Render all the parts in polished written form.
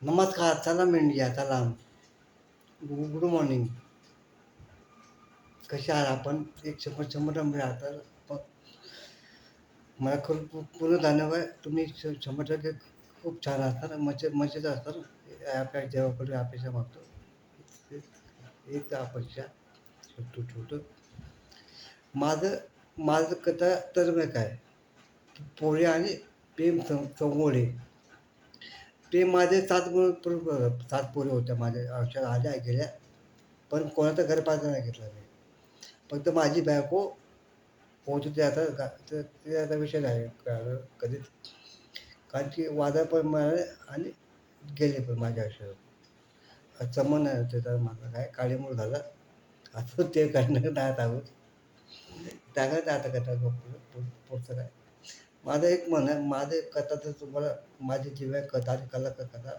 नमस्कार, सलाम इंडिया, सलाम. Good morning. कसे आहात आपण? एक शंभर शंभर नंबर आहात तर प मला खूप पूर्ण धन्यवाद. तुम्ही 100% खूप छान असतात, मजेत असतात. काय देवाकडे अपेक्षा मागतो. एक अपेक्षा छोटं. माझं माझं कथा तर मग काय, पोळे आणि प्रेम संवोळे. ते माझे 7 पोरी होत्या माझ्या आयुष्यात आल्या गेल्या, पण कोणाचं घर पाहायचं नाही घेतलं मी. फक्त माझी बायको पोहोचते ते आता ते आता विषय नाही कधीच. कारण की वादळ पण मिळाले आणि गेले पण माझ्या आयुष्यात. संबंध नाही त्याचा माझा काय काळीमूळ झाला. असं ते करण्यात नाही आहोत. त्याकडे आता कथा पुढचं काय. माझं एक म्हण आहे, माझं एक कथा तर तुम्हाला माझी जी आहे कथा आणि कथा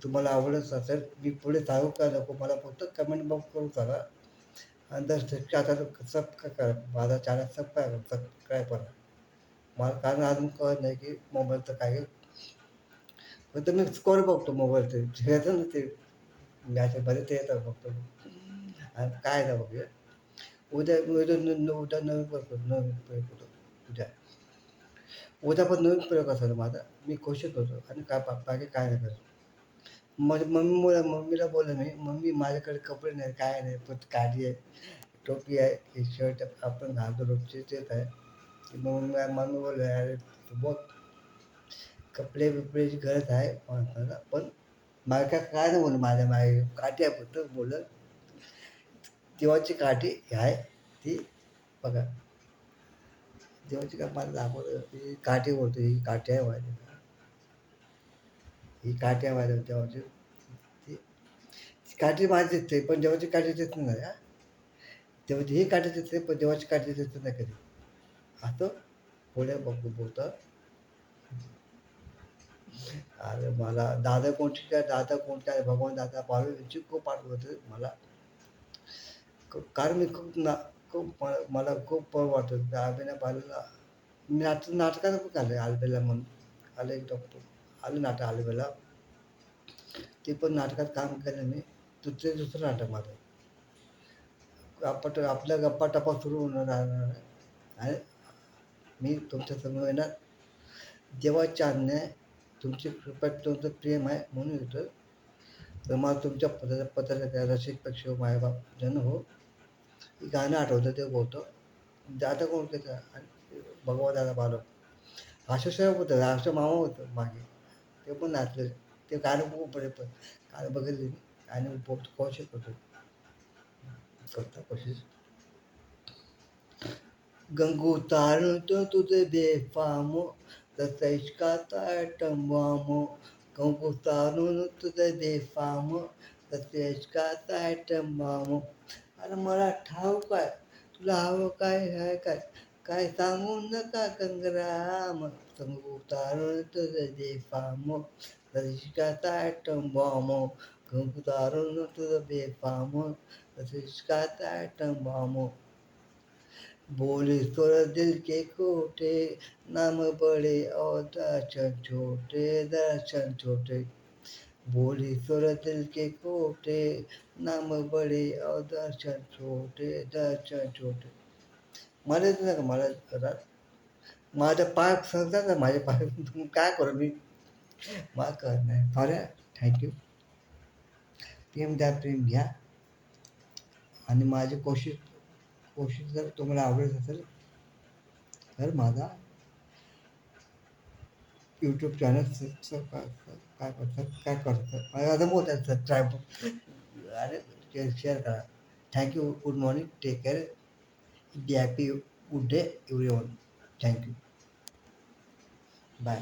तुम्हाला आवडत असेल, मी पुढे सांगू का नको मला फक्त कमेंट बॉक्स करून सांगा. आणि जर आता सबस्क्राईब करा माझा चॅनल सबस्क्राईब करा. मला कारण अजून कळत नाही की मोबाईलचं काय आहे. फक्त मी स्कोअर बघतो मोबाईलचे येतं ना ते मॅचमध्ये ते येतं बघतो. आणि काय आहे बघूया. उद्या नवीन करतो नवीन प्रयोग करतो. उद्या उद्या पण नवीन प्रयोग असेल माझा. मी कोशिश करतो आणि काय बाकी काय नाही करत. माझ्या मम्मीला बोललो मी, "मम्मी माझ्याकडे कपडे नाही, काय नाही, फक्त काठी आहे, टोपी आहे, हे शर्ट आपण घालतो रोजचे तेच आहे." मग मम्मी बोलली, "अरे तू बघ कपडे-बिपड्याची गरज आहे माणसाला, पण मला काय नाही बोललं माझ्या मागे काठी आहे फक्त बोललं देवाची काठी आहे ती बघा." देवाची काय मला दाखवलं ही काठी बोलतो, ही काठी आहे माझी, ही काठी आहे माझ्या देवाची. ती काठी माझी दिसते, पण देवाची काठी दिसत नाही हां. देवाची ही काठी दिसते, पण देवाची काठी दिसत नाही कधी. असं पुढे बोलतात. अरे मला दादा कोणत्या भगवान दादा भावे खूप आठवत होते मला. कारण मी मला खूप वाटत अभिनय पाहिलेला. मी नाटकात पण आले आलबेला म्हणून आले एक डॉक्टर आले नाटक आलबेला. ते पण नाटकात काम केलं मी. दुसरं नाटक माझं. आपल्या गप्पा-टप्पा सुरू होणार राहणार आणि मी तुमच्या समोर येणार. देवाच्या आज्ञा तुमची कृपा तुमचं प्रेम आहे म्हणून येतं. तर मला तुमच्या पत्राच्या रसिक पेक्षा मायबाप जन हो. हे गाणं आठवतं ते बोलतो. दादा कोण त्याचा आणि भगवान दादा बालक. आशुसाहेब होतं, आशा मामा होतं मागे. ते पण नाचले. ते गाणं खूप बरे पण गाणं बघितले मी आणि बहुत कोशिश करतो. करता कोशिश. गंगू तारतो तुझे बेफाम तसं इश्काचा टंबाम. गंगू तारून तुझे बेफाम तसे इश्काचा टंबाम. अरे मला ठाऊक काय तुला हवं काय आहे काय काय सांगू नका गंगराम. गंगू तारून तुझे बेफाम तसे इश्काचा टंबाम. गंगू तारून तुझे बेफाम तसे इश्काचा टंबाम. बोले स्वर दिल के खोटे नाम बड़े और दर्शन छोटे. बोले स्वर दिल के खोटे नाम बड़े और दर्शन छोटे. मला येत नाही का मला रात माझ्या पाय सांगतात ना माझे पाय काय करू मी मला कळत नाही. Sorry thank you. प्रेम द्या प्रेम घ्या आणि माझी कोशिश जर तुम्हाला आवडत असेल तर माझा यूट्यूब चॅनल काय करतात मला आता बोलतात सबस्क्राईब आणि शेअर करा. Thank you. Good morning. Take care. Be happy. Good day everyone. Thank you. Bye.